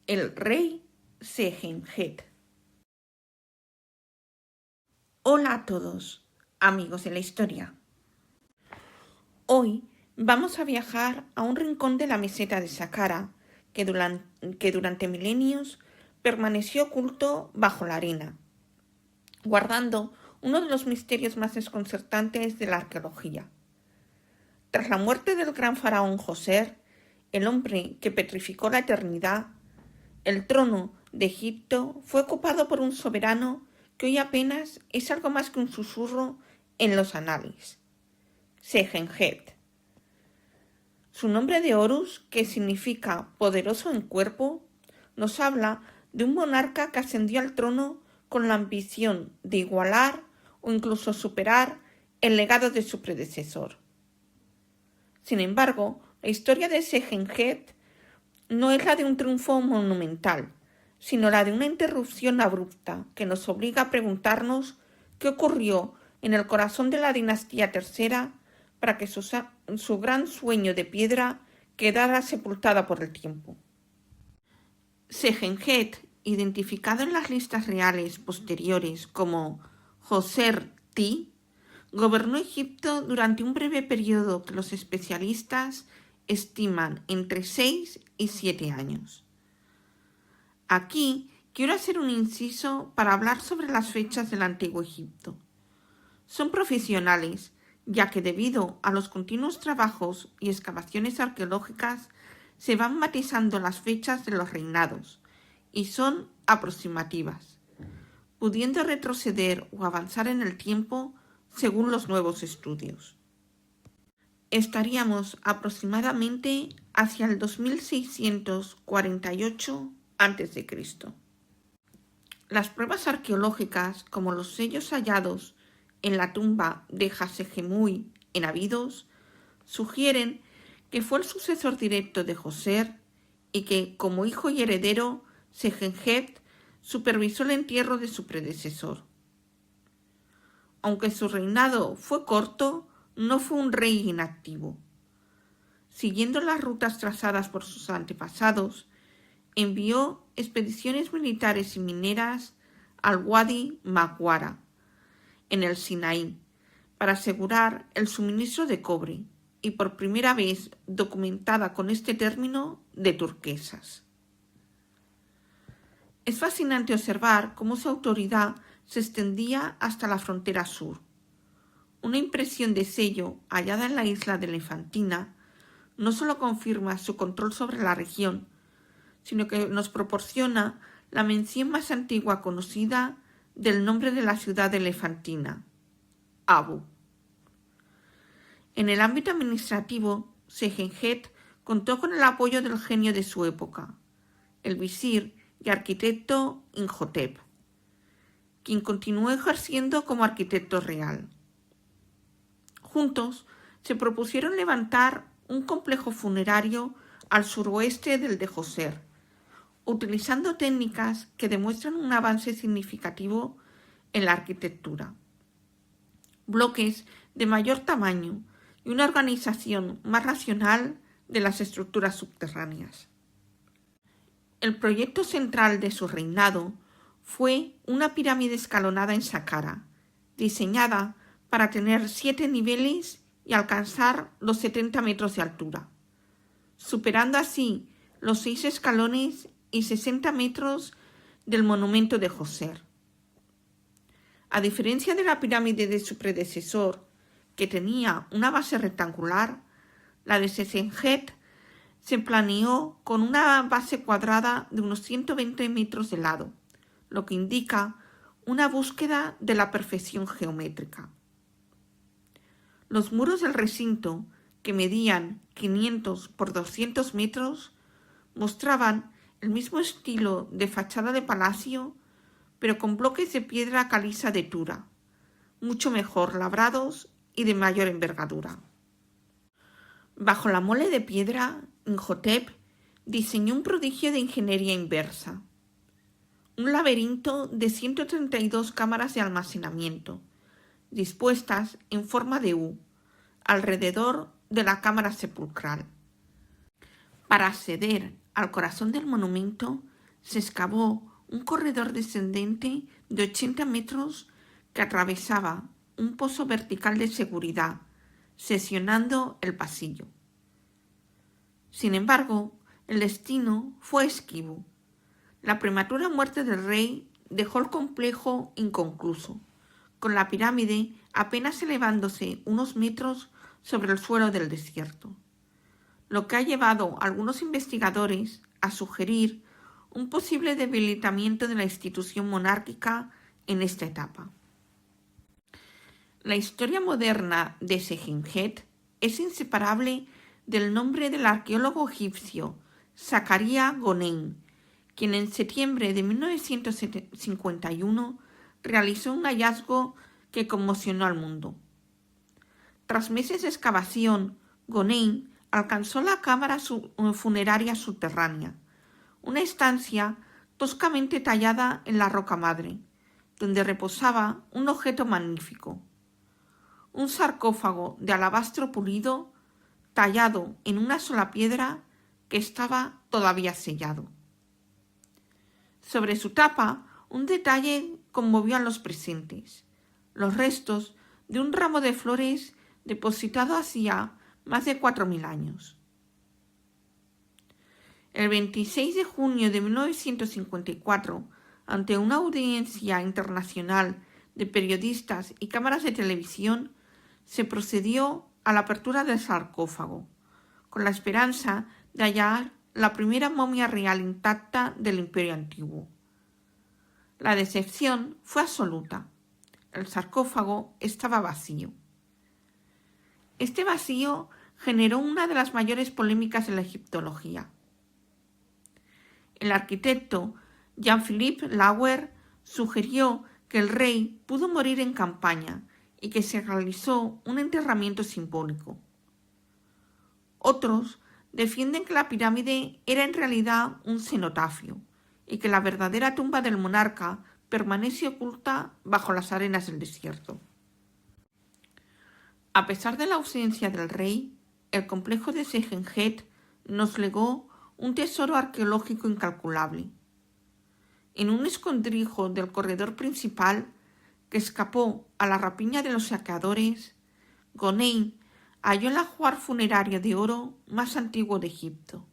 El rey Segenjet. Hola a todos, amigos de la historia. Hoy vamos a viajar a un rincón de la meseta de Saqqara que durante milenios permaneció oculto bajo la arena, guardando uno de los misterios más desconcertantes de la arqueología. Tras la muerte del gran faraón Djoser, el hombre que petrificó la eternidad, el trono de Egipto fue ocupado por un soberano que hoy apenas es algo más que un susurro en los anales: Segenjet. Su nombre de Horus, que significa poderoso en cuerpo, nos habla de un monarca que ascendió al trono con la ambición de igualar o incluso superar el legado de su predecesor. Sin embargo, la historia de Segenjet no es la de un triunfo monumental, sino la de una interrupción abrupta que nos obliga a preguntarnos qué ocurrió en el corazón de la dinastía tercera para que su gran sueño de piedra quedara sepultada por el tiempo. Segenjet, identificado en las listas reales posteriores como Djoser-Ti, gobernó Egipto durante un breve periodo que los especialistas estiman entre 6 y 7 años. Aquí quiero hacer un inciso para hablar sobre las fechas del Antiguo Egipto. Son profesionales, ya que debido a los continuos trabajos y excavaciones arqueológicas se van matizando las fechas de los reinados y son aproximativas, pudiendo retroceder o avanzar en el tiempo según los nuevos estudios. Estaríamos aproximadamente hacia el 2648 a.C. Las pruebas arqueológicas, como los sellos hallados en la tumba de Hasegemui en Abidos, sugieren que fue el sucesor directo de Djoser y que, como hijo y heredero, Segenjet supervisó el entierro de su predecesor. Aunque su reinado fue corto, no fue un rey inactivo. Siguiendo las rutas trazadas por sus antepasados, envió expediciones militares y mineras al Wadi Maghwara, en el Sinaí, para asegurar el suministro de cobre y por primera vez documentada con este término de turquesas. Es fascinante observar cómo su autoridad se extendía hasta la frontera sur. Una impresión de sello hallada en la isla de Elefantina no solo confirma su control sobre la región, sino que nos proporciona la mención más antigua conocida del nombre de la ciudad de Elefantina, Abu. En el ámbito administrativo, Segenjet contó con el apoyo del genio de su época, el visir y arquitecto Imhotep, quien continuó ejerciendo como arquitecto real. Juntos se propusieron levantar un complejo funerario al suroeste del de Djoser, utilizando técnicas que demuestran un avance significativo en la arquitectura. Bloques de mayor tamaño y una organización más racional de las estructuras subterráneas. El proyecto central de su reinado fue una pirámide escalonada en Saqqara, diseñada para tener 7 niveles y alcanzar los 70 metros de altura, superando así los 6 escalones y 60 metros del monumento de Djoser. A diferencia de la pirámide de su predecesor, que tenía una base rectangular, la de Segenjet se planeó con una base cuadrada de unos 120 metros de lado, lo que indica una búsqueda de la perfección geométrica. Los muros del recinto, que medían 500 por 200 metros, mostraban el mismo estilo de fachada de palacio, pero con bloques de piedra caliza de Tura, mucho mejor labrados y de mayor envergadura. Bajo la mole de piedra, Imhotep diseñó un prodigio de ingeniería inversa, un laberinto de 132 cámaras de almacenamiento, dispuestas en forma de U, alrededor de la cámara sepulcral. Para acceder al corazón del monumento se excavó un corredor descendente de 80 metros que atravesaba un pozo vertical de seguridad, seccionando el pasillo. Sin embargo, el destino fue esquivo. La prematura muerte del rey dejó el complejo inconcluso, con la pirámide apenas elevándose unos metros sobre el suelo del desierto, lo que ha llevado a algunos investigadores a sugerir un posible debilitamiento de la institución monárquica en esta etapa. La historia moderna de Segenjet es inseparable del nombre del arqueólogo egipcio Zakaria Goneim, quien en septiembre de 1951 realizó un hallazgo que conmocionó al mundo. Tras meses de excavación, Goneim alcanzó la cámara funeraria subterránea, una estancia toscamente tallada en la roca madre, donde reposaba un objeto magnífico, un sarcófago de alabastro pulido tallado en una sola piedra que estaba todavía sellado. Sobre su tapa, un detalle conmovió a los presentes: los restos de un ramo de flores depositado hacía más de 4.000 años. El 26 de junio de 1954, ante una audiencia internacional de periodistas y cámaras de televisión, se procedió a la apertura del sarcófago, con la esperanza de hallar la primera momia real intacta del Imperio Antiguo. La decepción fue absoluta. El sarcófago estaba vacío. Este vacío generó una de las mayores polémicas en la egiptología. El arquitecto Jean-Philippe Lauer sugirió que el rey pudo morir en campaña y que se realizó un enterramiento simbólico. Otros defienden que la pirámide era en realidad un cenotafio y que la verdadera tumba del monarca permanece oculta bajo las arenas del desierto. A pesar de la ausencia del rey, el complejo de Segenjet nos legó un tesoro arqueológico incalculable. En un escondrijo del corredor principal que escapó a la rapiña de los saqueadores, Goneim halló el ajuar funerario de oro más antiguo de Egipto.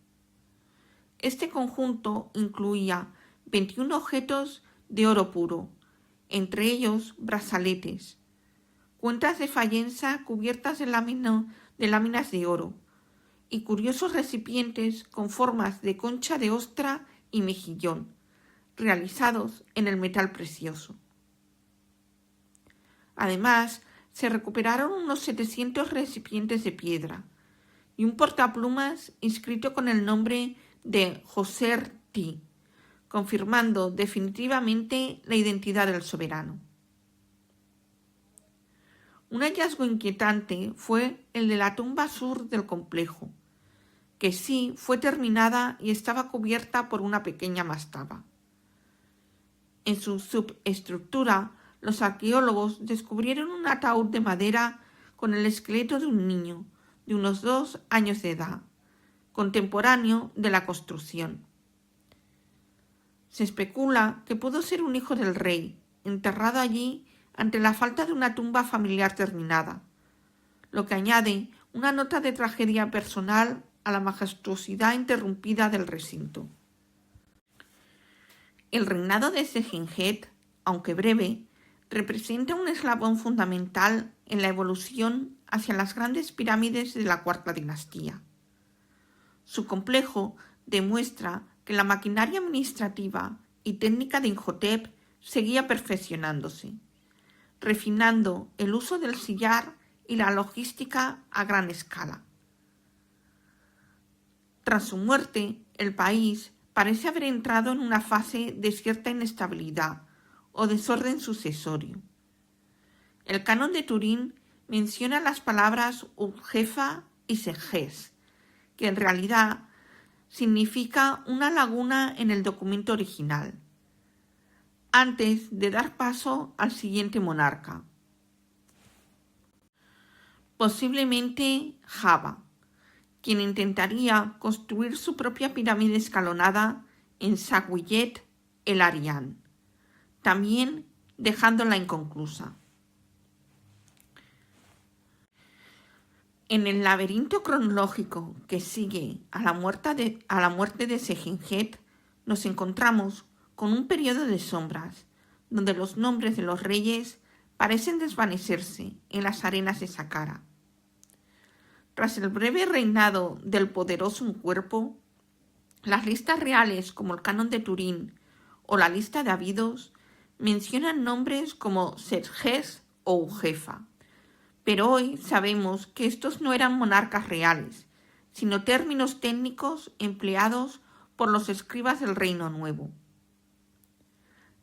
Este conjunto incluía 21 objetos de oro puro, entre ellos brazaletes, cuentas de fayenza cubiertas de láminas de oro y curiosos recipientes con formas de concha de ostra y mejillón, realizados en el metal precioso. Además, se recuperaron unos 700 recipientes de piedra y un portaplumas inscrito con el nombre de Djoser-Ti, confirmando definitivamente la identidad del soberano. Un hallazgo inquietante fue el de la tumba sur del complejo, que sí fue terminada y estaba cubierta por una pequeña mastaba. En su subestructura, los arqueólogos descubrieron un ataúd de madera con el esqueleto de un niño de unos 2 años de edad, contemporáneo de la construcción. Se especula que pudo ser un hijo del rey, enterrado allí ante la falta de una tumba familiar terminada, lo que añade una nota de tragedia personal a la majestuosidad interrumpida del recinto. El reinado de Segenjet, aunque breve, representa un eslabón fundamental en la evolución hacia las grandes pirámides de la Cuarta Dinastía. Su complejo demuestra que la maquinaria administrativa y técnica de Imhotep seguía perfeccionándose, refinando el uso del sillar y la logística a gran escala. Tras su muerte, el país parece haber entrado en una fase de cierta inestabilidad o desorden sucesorio. El canon de Turín menciona las palabras Urgefa y Segés, que en realidad significa una laguna en el documento original, antes de dar paso al siguiente monarca. Posiblemente Java, quien intentaría construir su propia pirámide escalonada en Saguiyet el Arián, también dejándola inconclusa. En el laberinto cronológico que sigue a la muerte de Segenjet, nos encontramos con un periodo de sombras, donde los nombres de los reyes parecen desvanecerse en las arenas de Saqqara. Tras el breve reinado del poderoso Uncuerpo, las listas reales como el Canon de Turín o la lista de Abidos mencionan nombres como Serjes o Ujefa, pero hoy sabemos que estos no eran monarcas reales, sino términos técnicos empleados por los escribas del Reino Nuevo.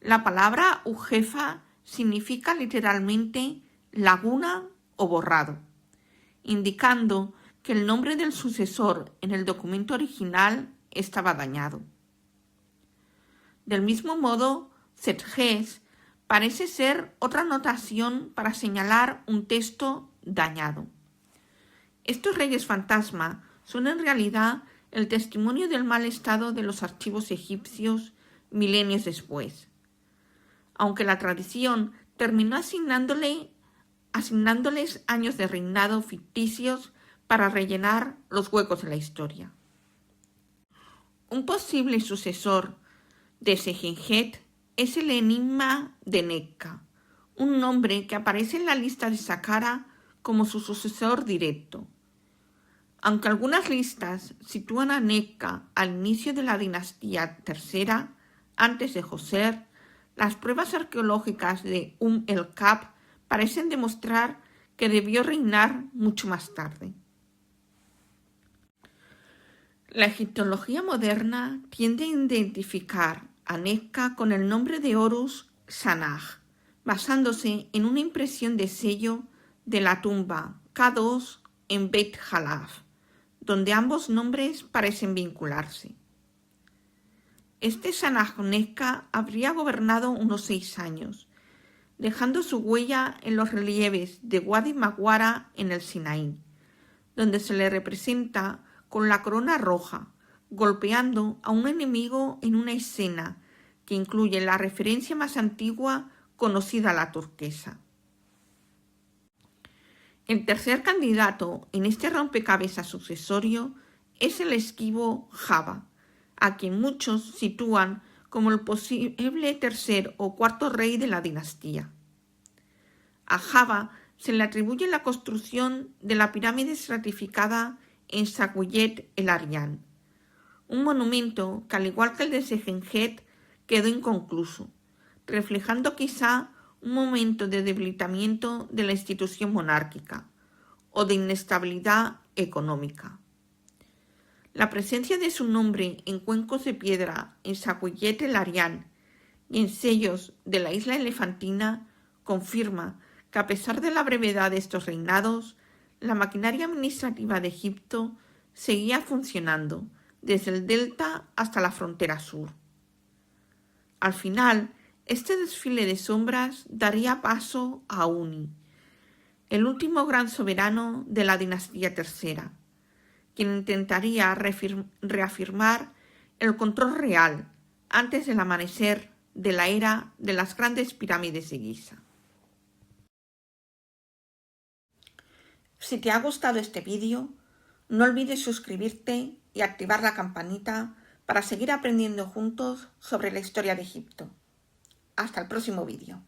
La palabra Ujefa significa literalmente laguna o borrado, indicando que el nombre del sucesor en el documento original estaba dañado. Del mismo modo, Serjes parece ser otra notación para señalar un texto dañado. Estos reyes fantasma son en realidad el testimonio del mal estado de los archivos egipcios milenios después, aunque la tradición terminó asignándoles años de reinado ficticios para rellenar los huecos de la historia. Un posible sucesor de Segenjet es el enigma de Neca, un nombre que aparece en la lista de Saqqara como su sucesor directo. Aunque algunas listas sitúan a Neca al inicio de la dinastía tercera, antes de Djoser, las pruebas arqueológicas de el-Kab parecen demostrar que debió reinar mucho más tarde. La egiptología moderna tiende a identificar a Neca con el nombre de Horus Sanaj, basándose en una impresión de sello de la tumba K2 en Beit Jalaf, donde ambos nombres parecen vincularse. Este Sanaj Neca habría gobernado unos 6 años, dejando su huella en los relieves de Wadi Maguara en el Sinaí, donde se le representa con la corona roja, golpeando a un enemigo en una escena que incluye la referencia más antigua conocida a la turquesa. El tercer candidato en este rompecabezas sucesorio es el esquivo Java, a quien muchos sitúan como el posible tercer o cuarto rey de la dinastía. A Java se le atribuye la construcción de la pirámide estratificada en Saguiyet el Arián, un monumento que, al igual que el de Segenjet, quedó inconcluso, reflejando quizá un momento de debilitamiento de la institución monárquica o de inestabilidad económica. La presencia de su nombre en cuencos de piedra en Saguiyet el Arián y en sellos de la isla elefantina confirma que, a pesar de la brevedad de estos reinados, la maquinaria administrativa de Egipto seguía funcionando desde el delta hasta la frontera sur. Al final, este desfile de sombras daría paso a Uni, el último gran soberano de la dinastía tercera, quien intentaría reafirmar el control real antes del amanecer de la era de las grandes pirámides de Giza. Si te ha gustado este vídeo, no olvides suscribirte y activar la campanita para seguir aprendiendo juntos sobre la historia de Egipto. Hasta el próximo vídeo.